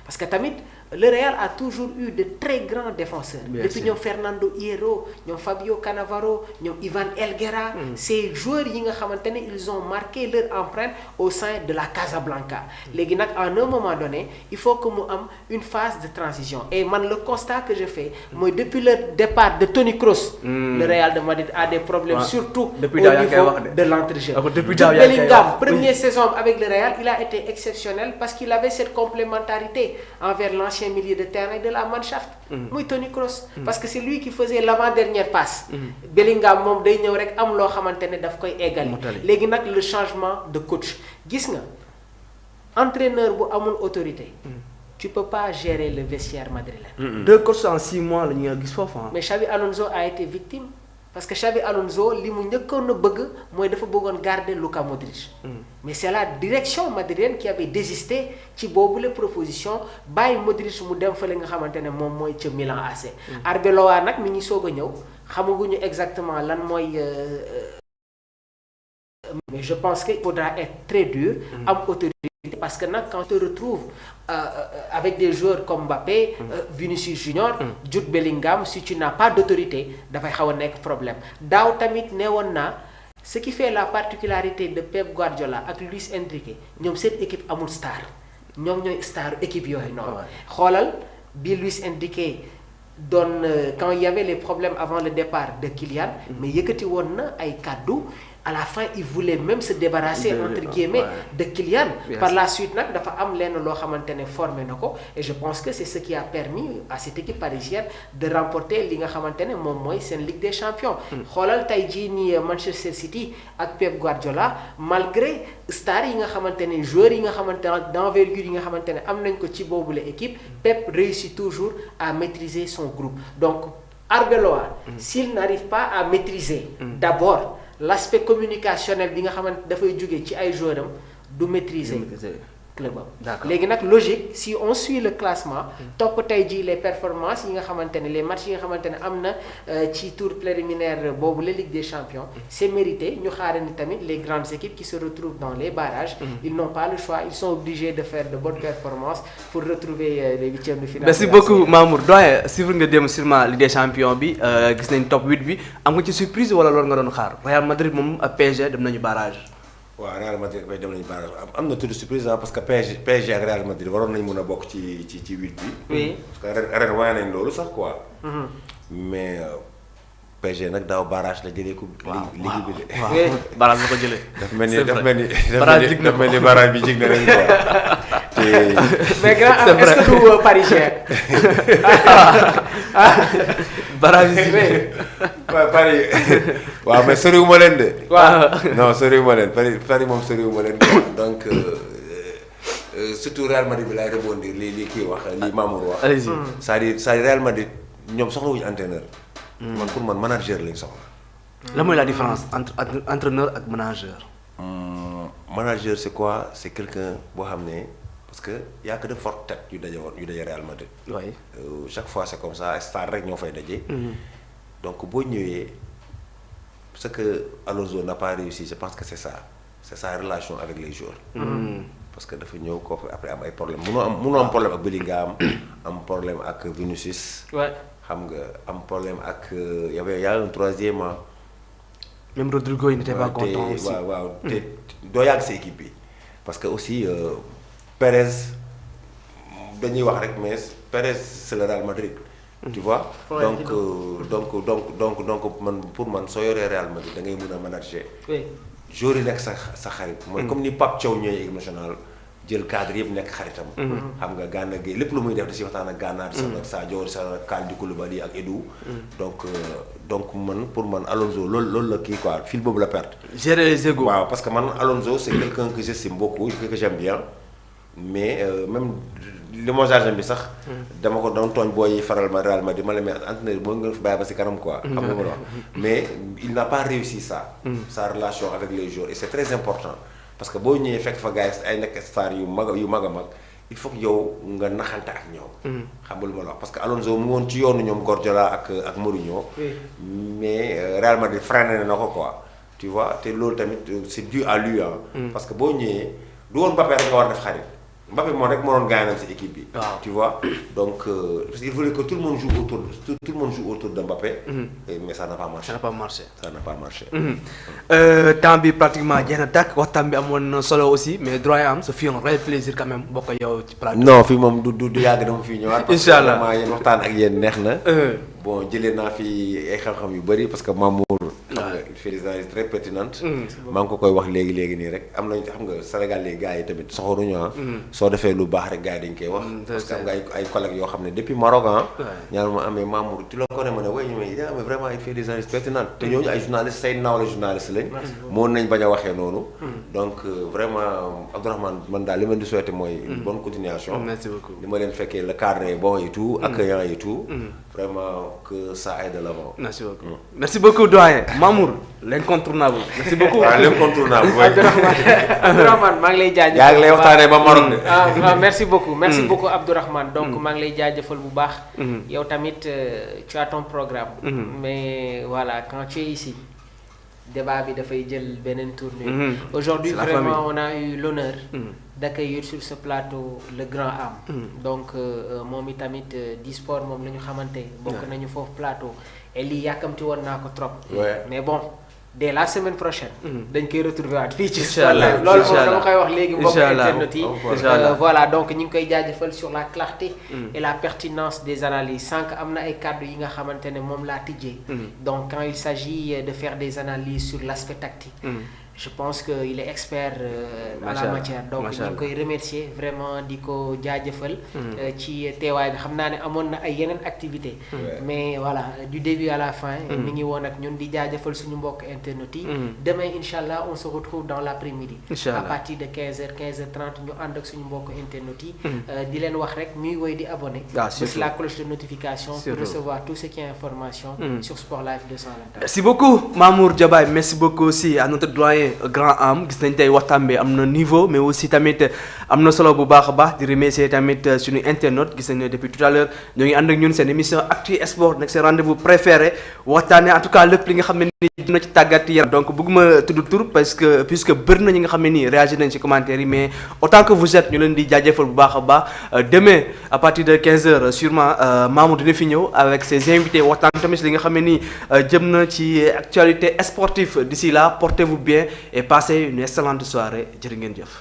parce que tamit le Real a toujours eu de très grands défenseurs. Depuis ñoom Fernando Hierro ñoom Fabio Cannavaro ñoom Ivan Helguera. Ces joueurs yi nga xamante ne ils ont marqué leur empreinte au sein de la Casablanca. léegi nag à un moment donné il faut que mu am une phase de transition et man le constat que je fais mooy depuis le départ de Toni Kroos. le Real de Madrid a des problèmes surtout au niveau de l'entrejeu. Jude Bellingham première saison avec le Real il a été exceptionnel parce qu'il avait cette complémentarité envers l'ancien milieu de terrain de la Mannschaft. muy Toni Kroos. parce que c'est lui qui faisait l'avant-dernière passe. Bellingham moom day ñëw rek am loo xamante ne daf koy eggali. léegi nag le changement de coach gis nga entraîneur bu amul autorité. tu peux pas gérer le vestiaire madrilène. 2 coachs en 6 mois la ñu gis foofu. mais Xabi Alonso a été victime. parce que Xabi Alonso li mu njëkkoon a bëgg mooy dafa bëggoon garder Luka Modric. mais c'est la direction madrilène qui avait désisté ci boobu la proposition bàyyi Modric mu dem fële nga xamante ne moom mooy ca Milan AC. Arbeloa nag mi ngi soog a ñëw xamaguñu exactement lan mooy. mais je pense qu'il faudra être très dur. am autorité parce que nag quand on te retrouve avec des joueurs comme Mbappé. Vinicius Junior. Jude Bellingham si tu n'as pas d'autorité dafay xaw a nekk problème daaw tamit neewoon naa ce qui fait la particularité de Pep Guardiola ak Luis Enrique ñoom seen équipe amul star ñoom ñooy star équipe yooyu noonu. xoolal bi Luis Enrique doon quand il y avait les problèmes avant le départ de Kylian. mais yëkkati woon na ay kàddu. à la fin il voulait même se débarrasser entre guillemets de Kylian. par la suite nag dafa am lenn loo xamante ne formé na ko et je pense que c'est ce qui a permis à cette équipe parisienne de remporter li nga xamante ne moom mooy seen Ligue des Champions. xoolal tey jii nii Manchester City ak Pep Guardiola malgré stars yi nga xamante ne joueurs yi nga xamante ne d'envergure yi nga xamante ne am nañ ko ci boobule équipe Pep réussit toujours à maîtriser son groupe donc Arbeloa s'il n'arrive pas à maîtriser d'abord l'aspect communicationnel bi nga xamante dafay jóge ci ay joueurs am du maîtriser club am. léegi nag logique si on suit le classement topp tey jii les performances yi nga xamante ne les matchs yi nga xamante ne am na ci tour préliminaire boobu la Ligue des Champions c'est mérité ñu xaarandi tamit les grandes équipes qui se retrouvent dans les barrages. ils n'ont pas le choix ils sont obligés de faire de bonnes performances pour retrouver les huitièmes de finale. merci beaucoup Mamour doyen suivre nga dem sûrement Ligue des Champions bi gis nañ top 8 bi am nga ci surprise wala loolu nga doon xaar Real Madrid moom ak PSG dem nañu barrage. waaw Real Madrid dem nañu barrage am na tuuti surprise parce que PSG ak Real Madrid waroon nañu mën a bokk ci 8 bi. oui parce que ren wane nañ loolu sax quoi. mais PSG nag daaw barrage la jëlee ko. ligue bi de. waaw barrage la ko jëlee. dafa mel ni barrage bi jig na leen quoi. mais grand est-ce que du parisien. barrage yi waaw Paris waaw mais soriwuma leen de. waaw non soriwuma leen Paris moom soriwuma leen donc surtout Real Madrid bi laay rebondir li kii wax li Mamour wax. allez-y. c'est-à-dire Real Madrid ñoom soxlawuñu entraîneur. man pour man manager lañ soxla. la mooy la différence entre entraîneur ak manager. Manager c'est quoi c'est quelqu'un boo xam ne parce que y a que de fortes têtes yu daje Real Madrid. oui. chaque fois c'est comme ça star rek ñoo fay daje. donc boo ñëwee ce que Alonso n'a pas réussi je pense que c'est sa relation avec les joueurs. parce que dafa ñëw kooku après am ay problème mënoo am problème ak Bellingham am problème ak Vinicius. xam nga am problème ak y a un troisième. même Rodrigo il n'était pas content aussi. waaw te doo yàgg sa équipe bi parce que aussi Pérez dañuy wax rek mais Pérez c'est le Real Madrid. tu vois donc man pour man soo yoree Real Madrid da ngay mën a manager. joueurs yi nekk sa xarit. mooy comme ni Pape Thiaw ñëwee équipe nationale jël cadre yëpp nekk xaritam. xam nga Gana Gueye lépp lu muy def da si waxtaan ak Gana. di sa Sadio sa Kalidou Koulibaly ak Edu. donc man pour man Alonso loolu la kii quoi fil boobu la perte. gérer les égos. waaw parce que man Alonso c'est quelqu'un que j'estime beaucoup que j'aime bien mais même limogeage bi sax. dama ko doon tooñ booy faral ma Real Madrid ma la mais entraîneur boo nga fi bàyyi ba si kanam quoi. xam nga ma wax mais il n'a pas réussi ça. sa relation avec les joueurs et c'est très important parce que boo ñëwee fekk fa gars yi ay nekk star yu mag a mag il faut que yow nga naxante ak ñoom. xam nga lu ma la wax parce que Alonso mu woon ci yoonu ñoom Guardiola ak Mourinho. mais Real Madrid freiné na ko quoi. tu vois te loolu tamit c'est dû à lui parce que boo ñëwee du woon Mbappé rek nga war def xarit. Mbappé moo rek moo doon gaañal ci équipe bi. waaw tu vois donc parce qu'il voulait que tout le monde joue autour de Mbappé. Mais ça n'a pas marché. Ça n'a pas marché. Temps bi pratiquement jeex na tàkk waxtaan bi amoon na solo aussi mais doyen am ça fait un réel plaisir quand même bokk yow ci plateau. non fii moom du yàgg dama fi ñëwaat. incha allah parce que yéen waxtaan ak yéen neex na. bon jëlee naa fi ay xam-xam yu bëri parce que Mamour. xam nga il fait des analyses très pertinentes. maa ngi ko koy wax léegi nii rek am nañ xam nga Sénégal les gars yi tamit soxoruñu soo defee lu baax rek gars yi dañ koy wax. parce que am nga ay collègues yoo xam ne depuis Maroc ñaan ma amee Mamour tu la connais ma ne way ñu mais vraiment il fait des analyses pertinentes te ñooñu ay journalistes say nawle journaliste lañ. moon nañ bañ a waxee noonu. donc vraiment Abdourahmane man daal li ma di souhaiter mooy une bonne continuation. merci beaucoup li ma leen fekkee le cadre est bon et tout accueillant et tout. vraiment que ça aille de l'avant. Merci beaucoup. Merci beaucoup, doyen. Mamour, l'incontournable. Merci beaucoup. L'incontournable, oui. Abdourahmane, maa ngi lay jaajëfal. yaa ngi lay waxtaanee ba Maroc de. Merci beaucoup. Merci beaucoup, Abdourahmane. Donc, maa ngi lay jaajëfal bu baax. Yow tamit, tu as ton programme. Mais voilà, quand tu es ici, débat bi dafay jël beneen tournure. Aujourd'hui, vraiment, on a eu l'honneur d'accueillir sur ce plateau le grand Am. Donc moom itamit di sport moom la ñu xamante bokk nañu foofu plateau et lii yàkkamti woon naa ko trop. mais bon dès la semaine prochaine. dañ koy retrouver waat fii ci Spotlight loolu moom dama koy wax léegi mbokk internet yi. voilà donc ñu ngi koy jaajëfal sur la clarté et la pertinence des analyses sànq am na ay kàddu yi nga xamante ne moom laa tijjee. donc quand il s'agit de faire des analyses sur l'aspect tactique. je pense que il est expert à la matière donc ñu ngi koy remercier vraiment di ko jaajëfal ci teewaay bi xam naa ne amoon na ay yeneen activité mais voilà du début à la fin mi ngi woon ak ñun di jaajëfal suñu mbokk internet yi demain inshallah on se retrouve dans l'après-midi à partir de 15h 15h30 ñu ànd ak suñu mbokk internet yi di leen wax rek ñuy woy di abonné bës la cloche de notification pour recevoir tout ce qui est information sur Sport Life 221. Merci beaucoup Mamour Diabaye, merci beaucoup aussi à notre doyen grand Am gis nañ tey waxtaan bi am na niveau mais aussi tamit am na solo bu baax a baax di remercier tamit suñu internaute gis nañ depuis tout à l'heure ñoo ngi ànd ak ñun seen émission Actu Sport nag seen rendez-vous préféré waxtaanee en tout cas lépp li nga xam ne nii dina ci tàggat yaram donc bëgguma tudd tur parce que puisque bëri na ñi nga xam ne nii réagir nañ ci commentaires yi mais autant que vous êtes ñu leen di jaajëfal bu baax a baax demain à partir de 15h sûrement Mamour dina fi ñëw avec ses invités waxtaan tamit li nga xam ne nii jëm na ci actualité sportive d'ici là portez-vous bien et passez une excellente soirée jërë ngeen jëf.